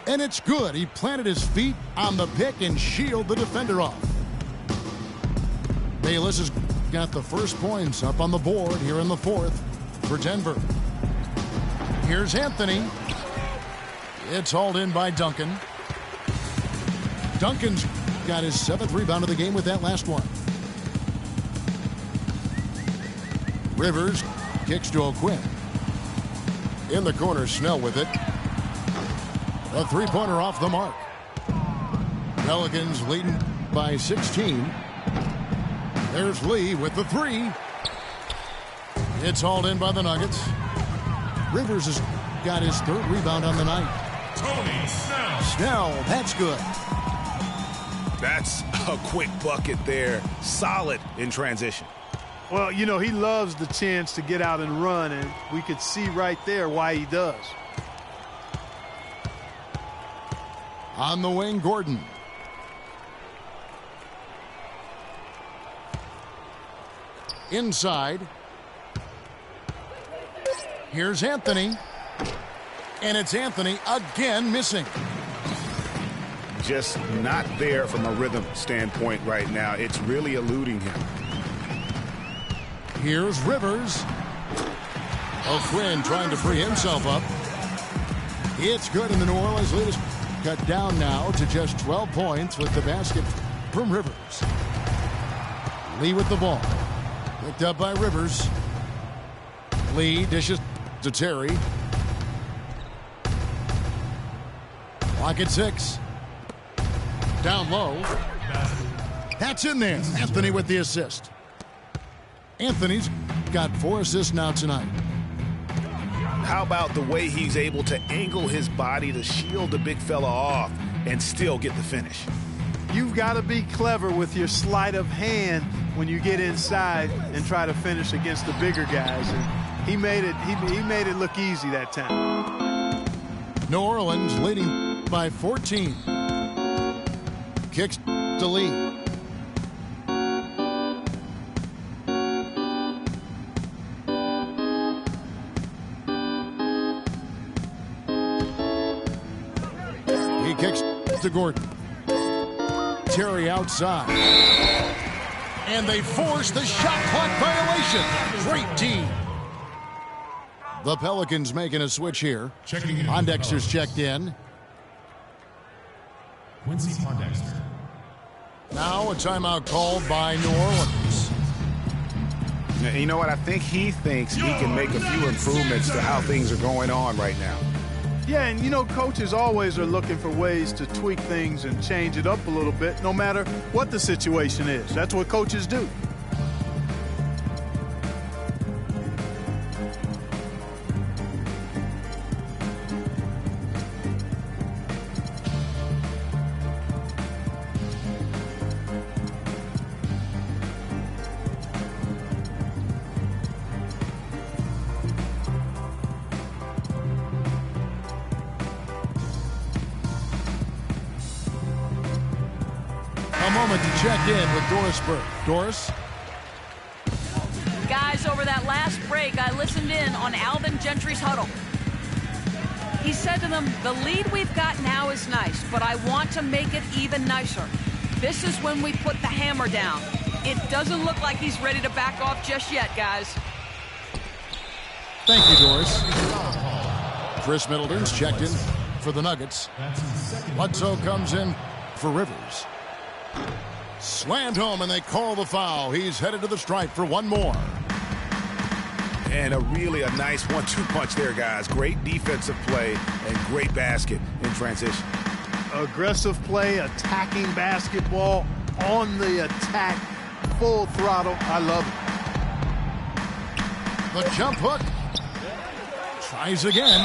And it's good. He planted his feet on the pick and shielded the defender off. Bayless has got the first points up on the board here in the fourth for Denver. Here's Anthony. It's hauled in by Duncan. Duncan's got his 7th rebound of the game with that last one. Rivers kicks to O'Quinn. In the corner, Snell with it. A 3-pointer off the mark. Pelicans leading by 16. There's Lee with the 3. It's hauled in by the Nuggets. Rivers has got his 3rd rebound on the night. Tony Snell. Snell, that's good. That's a quick bucket there. Solid in transition. Well, you know, he loves the chance to get out and run, and we could see right there why he does. On the wing, Gordon. Inside. Here's Anthony. And it's Anthony again missing. Just not there from a rhythm standpoint right now. It's really eluding him. Here's Rivers. O'Quinn trying to free himself up. It's good, and the New Orleans lead is cut down now to just 12 points with the basket from Rivers. Lee with the ball. Picked up by Rivers. Lee dishes to Terry. Clock at 6. Down low. That's in there. Anthony with the assist. Anthony's got 4 assists now tonight. How about the way he's able to angle his body to shield the big fella off and still get the finish? You've got to be clever with your sleight of hand when you get inside and try to finish against the bigger guys. And he made it look easy that time. New Orleans leading by 14. Kicks to Lee. He kicks to Gordon. Terry outside. And they force the shot clock violation. Great team. The Pelicans making a switch here. Pondexter's checked in. Quincy Pondexter. Now a timeout called by New Orleans. You know what? I think he thinks he can make a few improvements to how things are going on right now. Yeah, and you know, coaches always are looking for ways to tweak things and change it up a little bit, no matter what the situation is. That's what coaches do. A moment to check in with Doris Burke. Doris? Guys, over that last break, I listened in on Alvin Gentry's huddle. He said to them, the lead we've got now is nice, but I want to make it even nicer. This is when we put the hammer down. It doesn't look like he's ready to back off just yet, guys. Thank you, Doris. Chris Middleton's checked in for the Nuggets. Bledsoe comes in for Rivers. Slammed home, and they call the foul. He's headed to the stripe for one more. And a nice 1-2 punch there, guys. Great defensive play and great basket in transition. Aggressive play, attacking basketball, on the attack, full throttle. I love it. The jump hook. Tries again.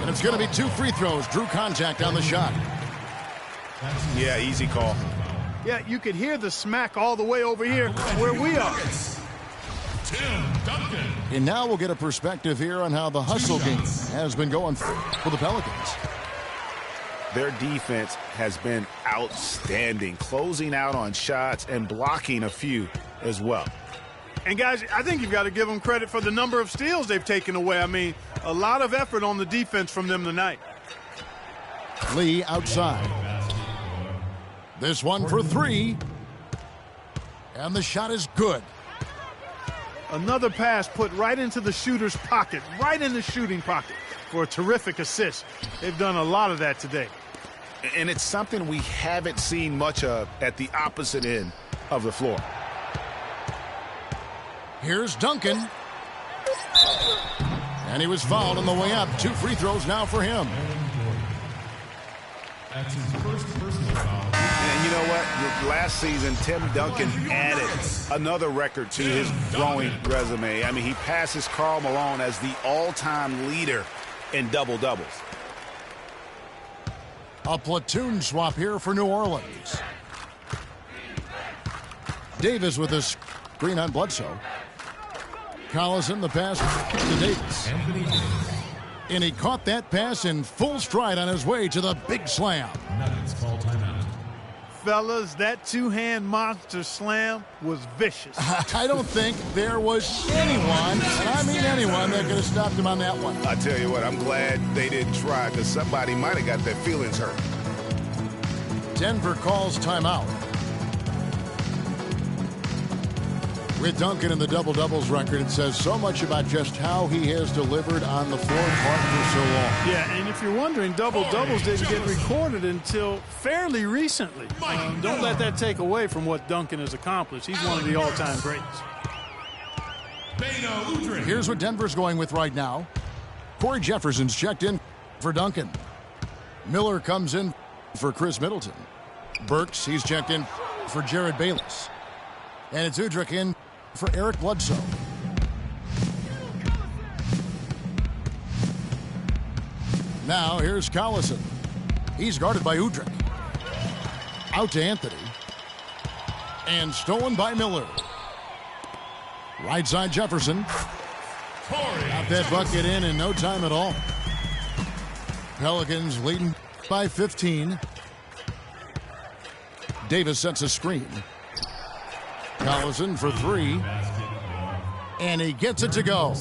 And it's going to be 2 free throws. Drew contact on the shot. Yeah, easy call. Yeah, you could hear the smack all the way over here where we are. Tim Duncan. And now we'll get a perspective here on how the hustle game has been going for the Pelicans. Their defense has been outstanding, closing out on shots and blocking a few as well. And guys, I think you've got to give them credit for the number of steals they've taken away. I mean, a lot of effort on the defense from them tonight. Lee outside. This one for 3. And the shot is good. Another pass put right into the shooter's pocket, right in the shooting pocket for a terrific assist. They've done a lot of that today. And it's something we haven't seen much of at the opposite end of the floor. Here's Duncan. And he was fouled on the way up. 2 free throws now for him. That's his first personal foul. And you know what? Last season, Tim Duncan added another record to his growing resume. I mean, he passes Karl Malone as the all-time leader in double-doubles. A platoon swap here for New Orleans. Davis with a screen on Bledsoe. Collison the pass to Davis. Anthony Davis. And he caught that pass in full stride on his way to the big slam. Nuggets call timeout. Fellas, that two-hand monster slam was vicious. I don't think there was anyone, and I mean anyone, that could have stopped him on that one. I tell you what, I'm glad they didn't try because somebody might have got their feelings hurt. Denver calls timeout. With Duncan in the double-doubles record, it says so much about just how he has delivered on the floor for so long. Yeah, and if you're wondering, double-doubles didn't get recorded until fairly recently. Don't let that take away from what Duncan has accomplished. He's one of the all-time greats. Here's what Denver's going with right now. Corey Jefferson's checked in for Duncan. Miller comes in for Chris Middleton. Burks, he's checked in for Jared Bayless. And it's Udrich in for Eric Bledsoe. Now here's Collison. He's guarded by Udrich. Out to Anthony. And stolen by Miller. Right side Jefferson. Got that bucket in no time at all. Pelicans leading by 15. Davis sets a screen. Collison for 3. And he gets it to go.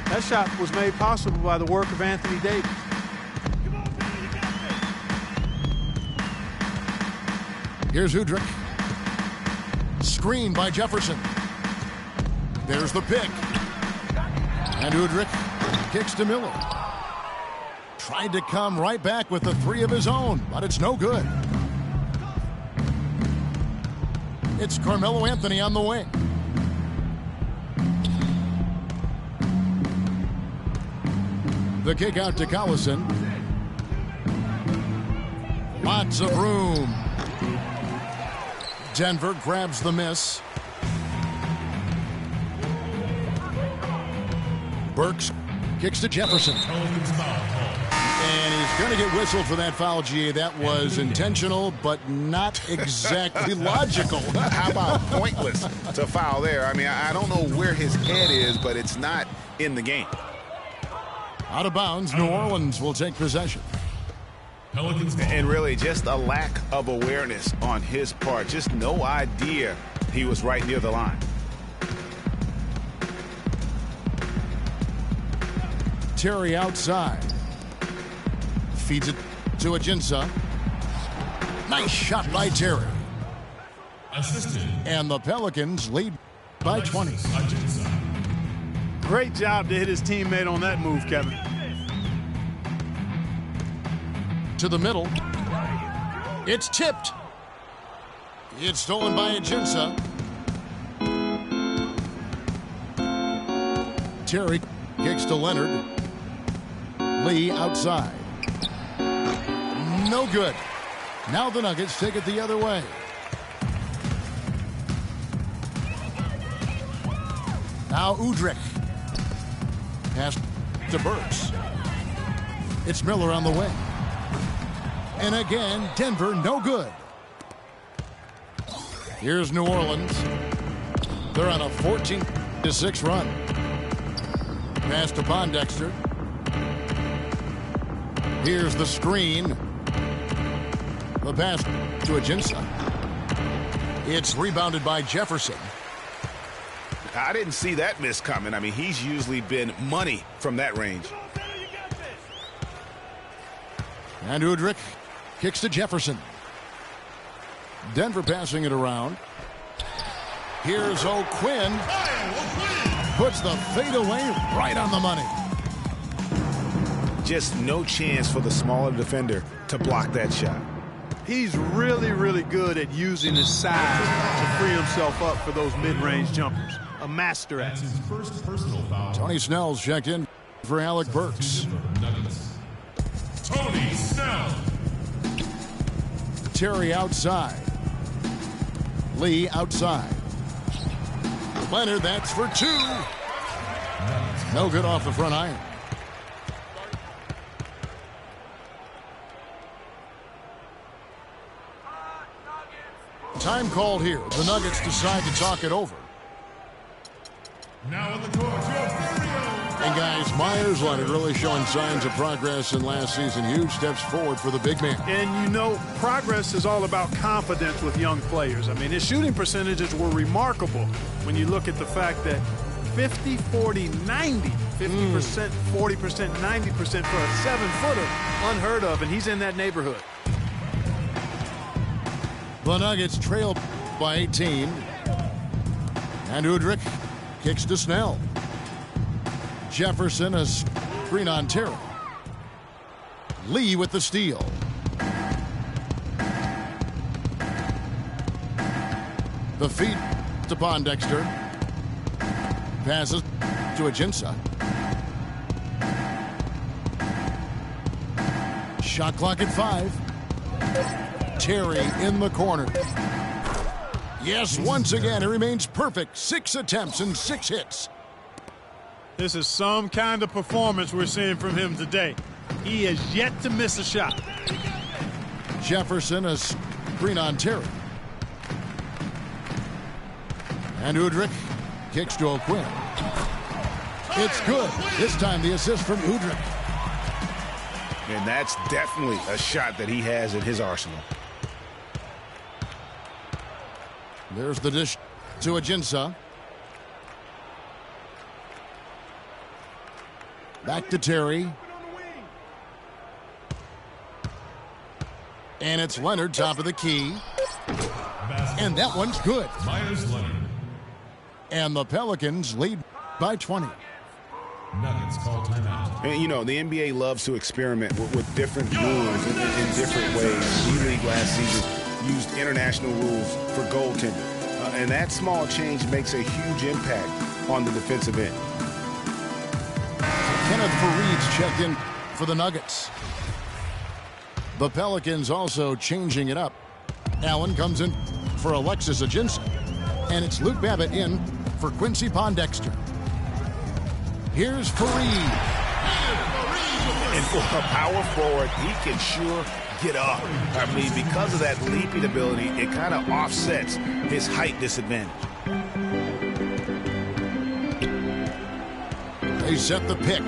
That shot was made possible by the work of Anthony Davis. Here's Udrich. screen by Jefferson. There's the pick. And Udrich kicks to Miller. Tried to come right back with the three of his own, but it's no good. It's Carmelo Anthony on the wing. The kick out to Collison. Lots of room. Denver grabs the miss. Burks kicks to Jefferson. And he's going to get whistled for that foul, GA. That was intentional, but not exactly logical. How about pointless to foul there? I mean, I don't know where his head is, but it's not in the game. Out of bounds, New Orleans will take possession. Pelicans ball. And really just a lack of awareness on his part. Just no idea he was right near the line. Terry outside. Feeds it to Ajinça. Nice shot by Terry. Assisted. And the Pelicans lead by 20. Great job to hit his teammate on that move, Kevin. To the middle. It's tipped. It's stolen by Ajinça. Terry kicks to Leonard. Lee outside. No good. Now the Nuggets take it the other way. Now Udrich. Pass to Burks. It's Miller on the wing. And again, Denver no good. Here's New Orleans. They're on a 14-6 run. Pass to Pondexter. Here's the screen. The pass to Ajinça. It's rebounded by Jefferson. I didn't see that miss coming. I mean, he's usually been money from that range. And Udrich kicks to Jefferson. Denver passing it around. Here's O'Quinn. Puts the fadeaway right on the money. Just no chance for the smaller defender to block that shot. He's really, really good at using his size to free himself up for those mid-range jumpers. A master at That's it. his first personal foul. Tony Snell's checked in for Alec Burks. Tony Snell. Terry outside. Lee outside. Leonard, that's for two. No good off the front iron. Time called here. The Nuggets decide to talk it over. Now on the court, Joe Ferrio. And guys, Myers Leonard really showing signs of progress in last season. Huge steps forward for the big man. And you know, progress is all about confidence with young players. I mean, his shooting percentages were remarkable when you look at the fact that 50, 40, 90, 50%, 40%, 90% for a 7-footer. Unheard of, and he's in that neighborhood. The Nuggets trail by 18. And Udrich kicks to Snell. Jefferson a screen on Terry. Lee with the steal. The feed to Pondexter. Passes to Ajinça. Shot clock at 5. Terry in the corner. Yes, once again, it remains perfect. 6 attempts and 6 hits. This is some kind of performance we're seeing from him today. He has yet to miss a shot. Jefferson a screen on Terry. And Udrich kicks to O'Quinn. It's good. This time the assist from Udrich. And that's definitely a shot that he has in his arsenal. There's the dish to Ajinça. Back to Terry. And it's Leonard, top of the key. And that one's good. Myers Leonard. And the Pelicans lead by 20. Nuggets call timeout. And, you know, the NBA loves to experiment with different rules in different ways. D-League last season used international rules for goaltending. And that small change makes a huge impact on the defensive end. Kenneth Faried's checked in for the Nuggets. The Pelicans also changing it up. Allen comes in for Alexis Ajinski. And it's Luke Babbitt in for Quincy Pondexter. Here's Faried. And for a power forward, he can sure get up. I mean, because of that leaping ability, it kind of offsets his height disadvantage. They set the pick.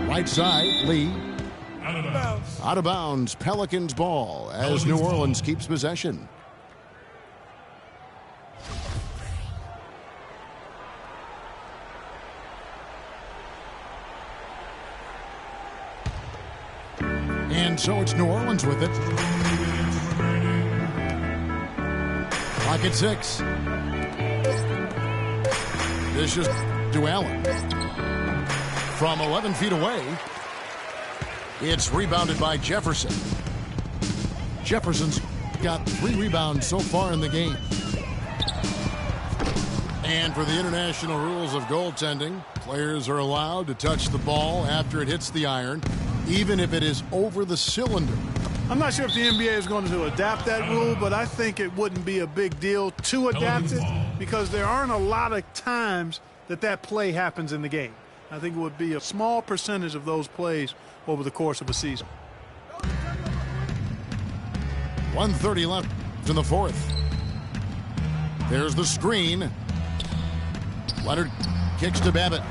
Right side, Lee. Out of bounds. Out of bounds, Pelicans ball as New Orleans keeps possession. And so it's New Orleans with it. Clock at 6. This is to Allen. From 11 feet away, it's rebounded by Jefferson. Jefferson's got 3 rebounds so far in the game. And for the international rules of goaltending, players are allowed to touch the ball after it hits the iron, even if it is over the cylinder. I'm not sure if the NBA is going to adapt that rule, but I think it wouldn't be a big deal to adapt it because there aren't a lot of times that play happens in the game. I think it would be a small percentage of those plays over the course of a season. 1:30 left in the fourth. There's the screen. Leonard kicks to Babbitt.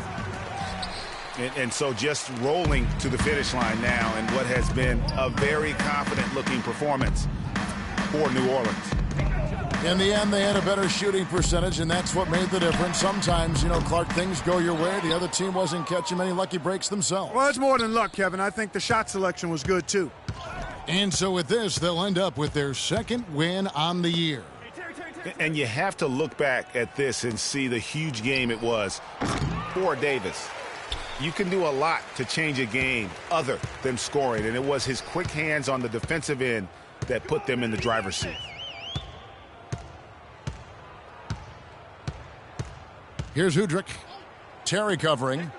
And so just rolling to the finish line now in what has been a very confident-looking performance for New Orleans. In the end, they had a better shooting percentage, and that's what made the difference. Sometimes, you know, Clark, things go your way. The other team wasn't catching many lucky breaks themselves. Well, it's more than luck, Kevin. I think the shot selection was good, too. And so with this, they'll end up with their second win on the year. And you have to look back at this and see the huge game it was for Davis. You can do a lot to change a game other than scoring, and it was his quick hands on the defensive end that put them in the driver's seat. Here's Hudrick. Terry covering.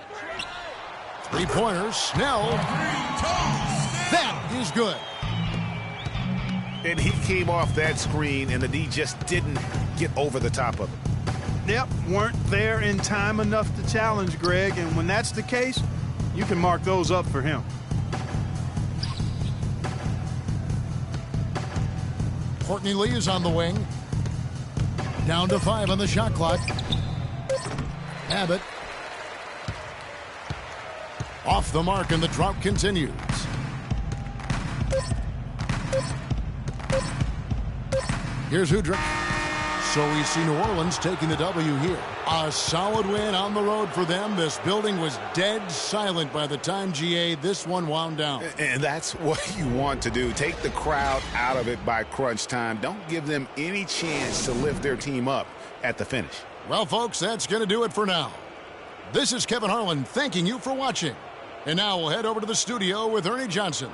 3-pointers. Snell. That is good. And he came off that screen, and the D just didn't get over the top of it. Yep, weren't there in time enough to challenge Greg, and when that's the case, you can mark those up for him. Courtney Lee is on the wing. Down to 5 on the shot clock. Abbott. Off the mark, and the drought continues. Here's Hudrick. So we see New Orleans taking the W here. A solid win on the road for them. This building was dead silent by the time, GA, this one wound down. And that's what you want to do. Take the crowd out of it by crunch time. Don't give them any chance to lift their team up at the finish. Well, folks, that's going to do it for now. This is Kevin Harlan thanking you for watching. And now we'll head over to the studio with Ernie Johnson.